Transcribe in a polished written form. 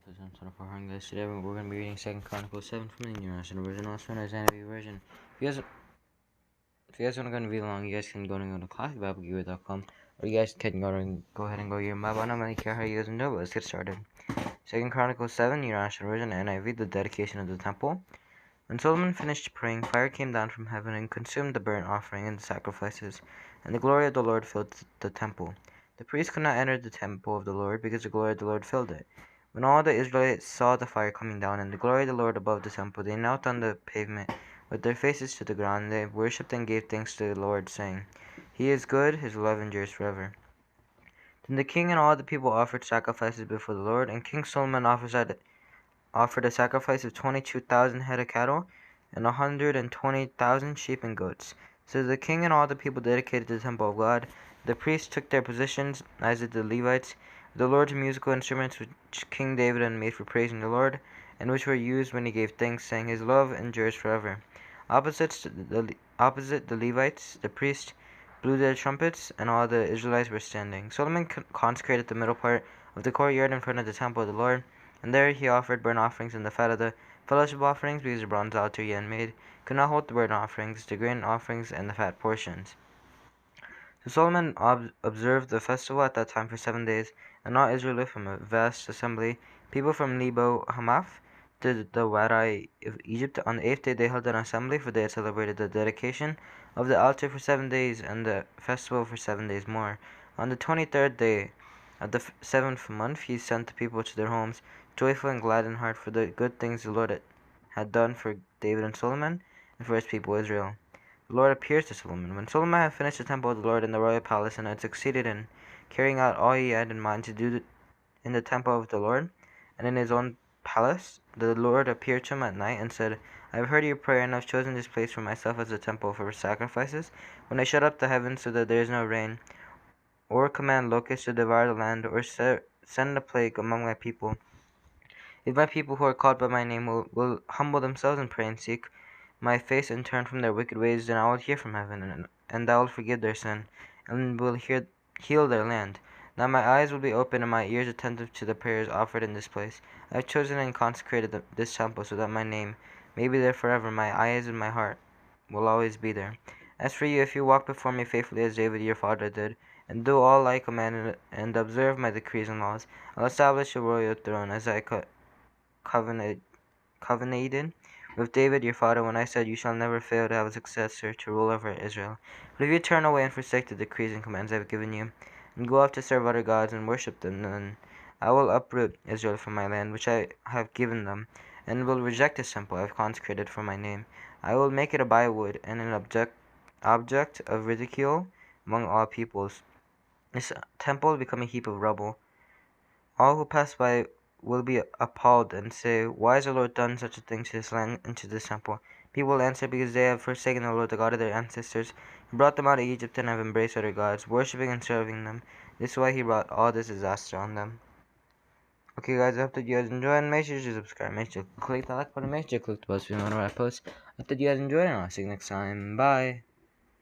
Guys. Today we're going to be reading 2 Chronicles 7 from the New International Version, also known as NIV version. If you guys want to go read along, you guys can go to classicbiblegear.com, or you guys can go ahead and go to your Bible. I don't really care how you guys know, but let's get started. 2 Chronicles 7, New International Version, NIV, the dedication of the temple. When Solomon finished praying, fire came down from heaven and consumed the burnt offering and the sacrifices, and the glory of the Lord filled the temple. The priests could not enter the temple of the Lord, because the glory of the Lord filled it. When all the Israelites saw the fire coming down and the glory of the Lord above the temple, they knelt on the pavement with their faces to the ground. They worshipped and gave thanks to the Lord, saying, He is good, His love endures forever. Then the king and all the people offered sacrifices before the Lord, and King Solomon offered a sacrifice of 22,000 head of cattle and 120,000 sheep and goats. So the king and all the people dedicated the temple of God. The priests took their positions, as did the Levites, the Lord's musical instruments which King David had made for praising the Lord, and which were used when he gave thanks, saying, His love endures forever. Opposite the Levites, the priests blew their trumpets, and all the Israelites were standing. Solomon consecrated the middle part of the courtyard in front of the temple of the Lord, and there he offered burnt offerings and the fat of the fellowship offerings, because the bronze altar he had made could not hold the burnt offerings, the grain offerings, and the fat portions. So Solomon observed the festival at that time for 7 days, and all Israel from a vast assembly, people from Lebo Hamath to the Wadi of Egypt. On the 8th day they held an assembly, for they had celebrated the dedication of the altar for 7 days, and the festival for 7 days more. On the 23rd day of the 7th month he sent the people to their homes, joyful and glad in heart, for the good things the Lord had done for David and Solomon, and for his people Israel. The Lord appears to Solomon. When Solomon had finished the temple of the Lord in the royal palace, and had succeeded in carrying out all he had in mind to do in the temple of the Lord, and in his own palace, the Lord appeared to him at night, and said, I have heard your prayer, and have chosen this place for myself as a temple for sacrifices. When I shut up the heavens so that there is no rain, or command locusts to devour the land, or send a plague among my people, if my people who are called by my name will humble themselves and pray and seek my face and turn from their wicked ways, then I will hear from heaven, and I will forgive their sin, and will heal their land. Now my eyes will be open and my ears attentive to the prayers offered in this place. I have chosen and consecrated this temple so that my name may be there forever. My eyes and my heart will always be there. As for you, if you walk before me faithfully as David your father did, and do all I commanded, and observe my decrees and laws, I'll establish a royal throne, as I covenanted with David your father, when I said, You shall never fail to have a successor to rule over Israel. But if you turn away and forsake the decrees and commands I have given you, and go off to serve other gods and worship them, then I will uproot Israel from my land, which I have given them, and will reject this temple I have consecrated for my name. I will make it a byword and an object of ridicule among all peoples. This temple will become a heap of rubble. All who pass by will be appalled and say, Why has the Lord done such a thing to this land and to this temple? People will answer, Because they have forsaken the Lord, the God of their ancestors. He brought them out of Egypt and have embraced other gods, worshipping and serving them. This is why he brought all this disaster on them. Okay guys, I hope that you guys enjoyed, and make sure to subscribe, make sure to click the like button, make sure to click the bell so you know when I post. I hope that you guys enjoyed, and I'll see you next time. Bye!